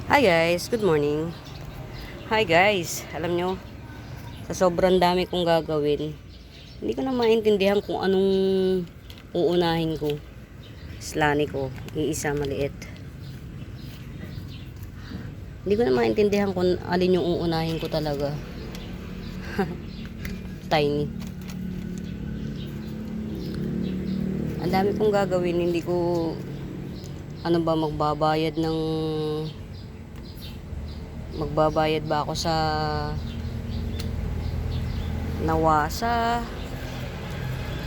Hi guys, good morning. Hi guys, alam nyo, sa sobrang dami kong gagawin, hindi ko na maintindihan kung anong uunahin ko. Slani ko, iisa maliit. Hindi ko na maintindihan kung alin yung uunahin ko talaga. Tiny. Ang dami kong gagawin, hindi ko magbabayad ba ako sa Nawasa.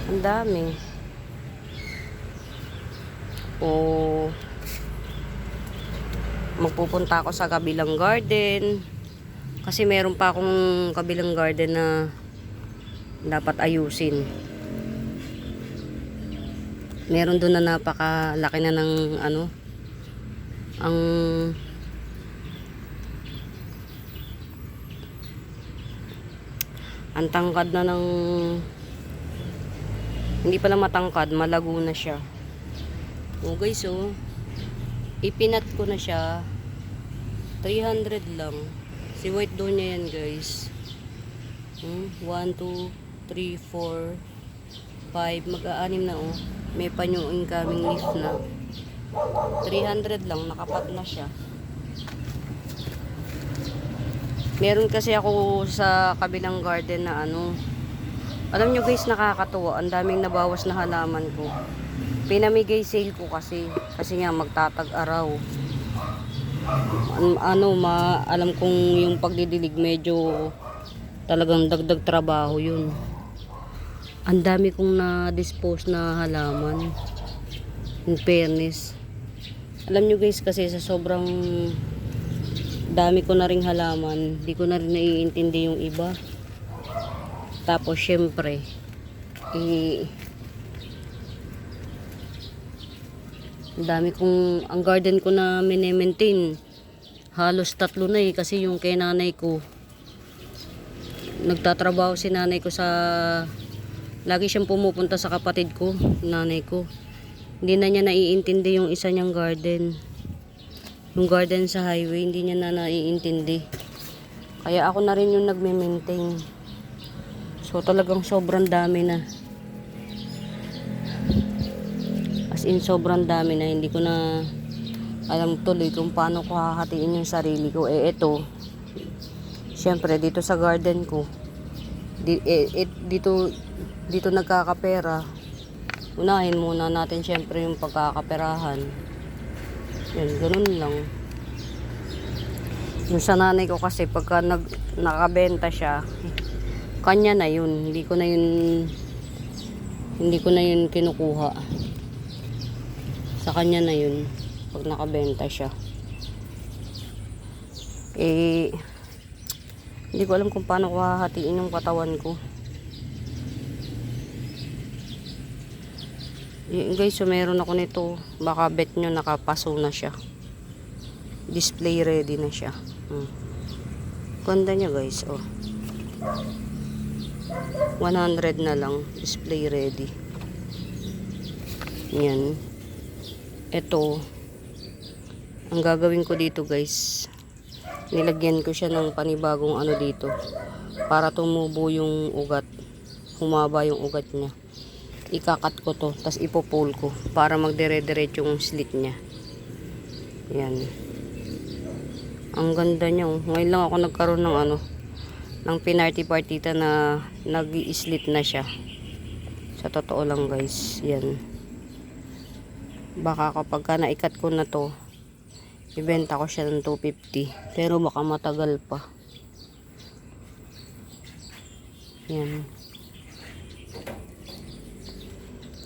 Ang dami. O magpupunta ako sa kabilang garden kasi meron pa akong kabilang garden na dapat ayusin. Meron doon na napakalaki na ng ang tangkad na ng hindi pala matangkad, malago na siya. Oh guys, ipinat ko na siya. 300 lang. Si white doon niya yan guys. 1, 2, 3, 4, 5. Mag-aanim na May pa yung incoming leaf na. 300 lang, nakapat na siya. Meron kasi ako sa kabilang garden na alam nyo guys, nakakatuwa. Ang daming nabawas na halaman ko. Pinamigay sale ko kasi nga magtatag-araw. Alam kong yung pagdidilig medyo talagang dagdag trabaho yun. Ang dami kong na-dispose na halaman. In fairness. Alam nyo guys, kasi sa sobrang dami ko na ring halaman, di ko na rin naiintindi yung iba. Tapos syempre ang garden ko na mini-maintain halos 3 na kasi yung kay nanay ko, nagtatrabaho si nanay ko lagi siyang pumupunta sa kapatid ko, nanay ko. Hindi na niya naiintindi yung isa niyang garden. Yung garden sa highway, hindi niya na naiintindi. Kaya ako na rin yung nagme-maintain. So talagang sobrang dami na. As in sobrang dami na. Hindi ko na alam tuloy kung paano ko hahatiin yung sarili ko. Ito. Siyempre dito sa garden ko. Dito nagkakapera. Unahin muna natin siyempre yung pagkakaperahan. Yan, ganun lang. Yung sa nanay ko kasi pagka nakabenta siya, kanya na yun. Hindi ko na yun kinukuha. Sa kanya na yun pag nakabenta siya. Hindi ko alam kung paano ko hahatiin yung katawan ko. Guys, meron ako nito. Baka bet nyo nakapaso na siya. Display ready na siya. Ganda niya guys. 100 na lang. Display ready. Yan. Ito. Ang gagawin ko dito guys, nilagyan ko siya ng panibagong dito. Para tumubo yung ugat. Humaba yung ugat niya. Ikakat ko to, tas ipopole ko para magdire-diretso yung slit niya. Yan. Ang ganda niya. Ngayon lang ako nagkaroon ng pinarty-partita na nag-i-slit na siya. Sa totoo lang guys. Yan. Baka kapag naikat ko na to, ibenta ko siya ng 250. Pero baka matagal pa. Yan.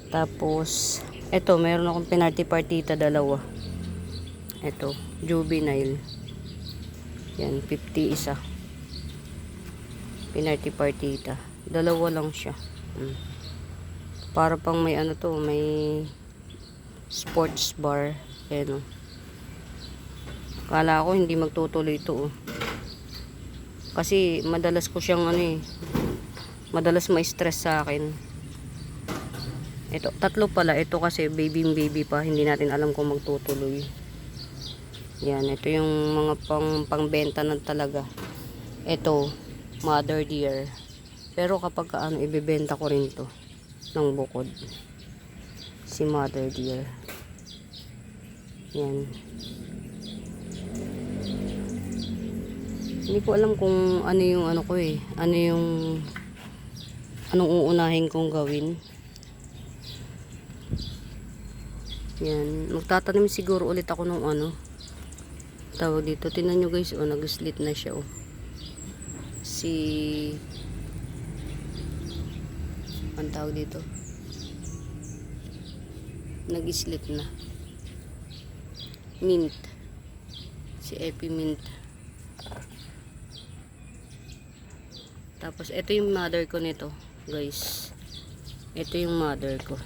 Tapos, eto, meron akong pinarty-partita 2. Eto, juvenile. Yan, 50 isa. Pinarty-partita. 2 lang siya. Para pang may may sports bar. Ayan Kala ko hindi magtutuloy ito Kasi madalas ko siyang madalas ma-stress sa akin. Ito, 3 pala. Ito kasi baby pa. Hindi natin alam kung magtutuloy. Yan, ito yung mga pangbenta na talaga. Ito, mother deer. Pero kapag ano, ibebenta ko rin to ng bukod. Si mother deer. Yan. Hindi ko alam kung ano yung ano ko eh. Ano yung anong uunahin kong gawin. Yan. Magtatanim siguro ulit ako ng ano. Tawag dito. Tingnan nyo guys. Nag-slit na siya. Ang tawag dito. Nag-slit na. Mint. Si Epi Mint. Tapos, ito yung mother ko nito. Guys. Ito yung mother ko.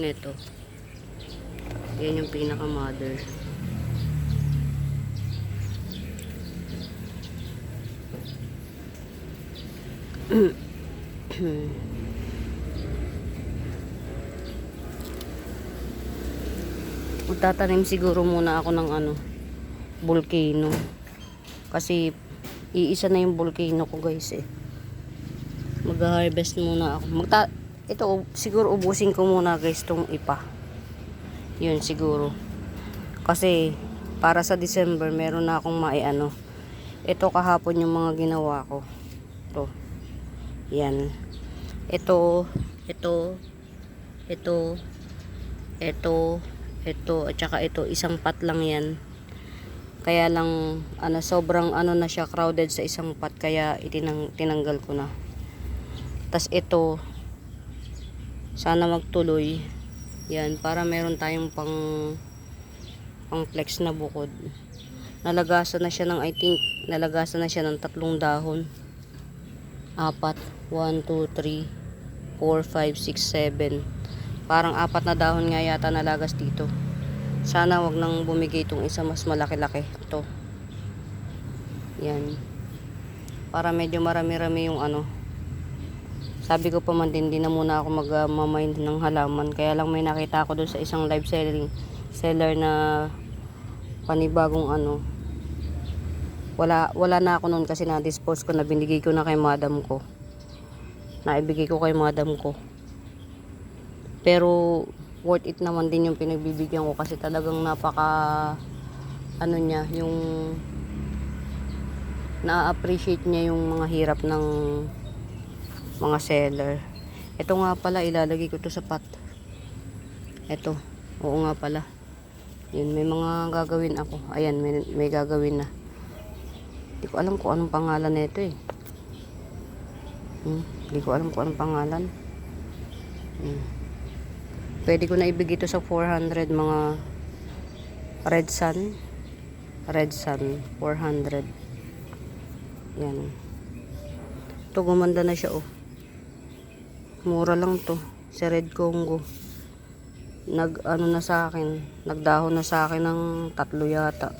Nito. Yan yung pinaka-mother. Magtatanim siguro muna ako ng ano, volcano. Kasi iisa na yung volcano ko guys eh. Mag-harvest muna ako. Ito siguro ubusin ko muna guys tong ipa. Yun siguro. Kasi para sa December meron na akong maiano. Ito kahapon yung mga ginawa ko. Ito. Yan. Ito, at saka ito, isang pot lang yan. Kaya lang, sobrang na siya, crowded sa isang pot, kaya tinanggal ko na. Tas ito, sana magtuloy. Yan, para meron tayong pang flex na bukod. Nalagasan na siya ng, I think, nalagasan na siya ng 3 dahon. 4, 1, 2, 3, 4, 5, 6, 7. Parang 4 na dahon nga yata nalagas dito. Sana wag nang bumigay itong isa mas malaki-laki. Ito. Yan. Para medyo marami-rami yung ano. Sabi ko pa man din, di na muna ako mag-mind ng halaman. Kaya lang may nakita ako doon sa isang live seller na panibagong ano. Wala na ako noon kasi na-dispose ko na, binigay ko na kay madam ko. Naibigay ko kay madam ko. Pero worth it naman din yung pinagbibigyan ko kasi talagang napaka niya, yung na-appreciate niya yung mga hirap ng mga seller. Ito nga pala, ilalagay ko to sa pot. Ito, oo nga pala. Yun, may mga gagawin ako. Ayan, may gagawin na. Hindi ko alam kung anong pangalan nito eh. Hindi ko alam kung anong pangalan. Pwede ko na ibigay ito sa 400 mga red sun. Red sun, 400. Yan. Ito, gumanda na siya oh. Mura lang to. Si Red Congo. Na sa akin. Nagdahon na sa akin ng 3 yata.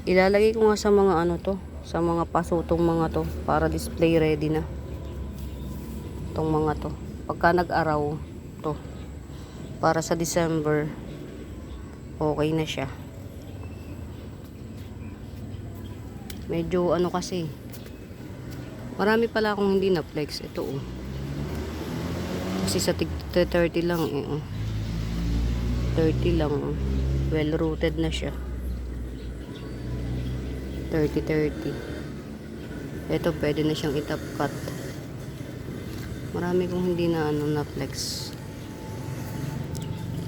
Ilalagay ko nga sa mga sa mga pasutong mga to para display ready na. Itong mga to. Pagka nag-araw to. Para sa December okay na siya. Medyo kasi marami pala akong hindi na flex. Ito oh. Kasi sa 30 lang eh oh. 30 lang oh. Well rooted na siya. 30. Ito pwede na siyang itap cut. Marami kong hindi na na flex.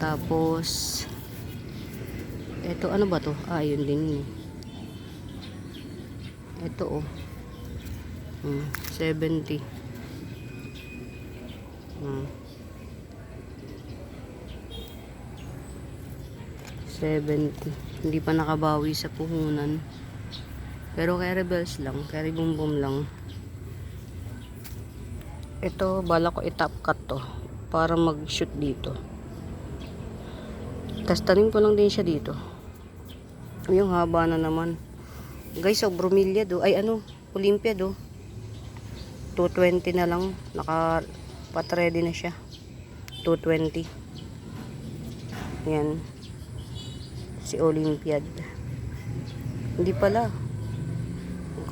Tapos ito ba to? Yun din. Ito oh. 70. 70. Hindi pa nakabawi sa puhunan. Pero carry bells lang, carry boom boom lang. Ito, bala ko i-top cut to para mag-shoot dito. Tapos tanim ko lang din siya dito. Yung haba na naman. Guys, bromeliad do. Olympia do. 220 na lang. Naka-pat ready na siya. 220. Yan. Si Olympiad. Hindi pala.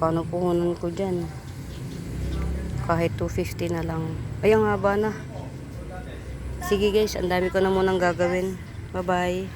Kano puhunan ko dyan? Kahit 250 na lang. Ay, ang haba na. Sige guys, ang dami ko na munang gagawin. Bye-bye.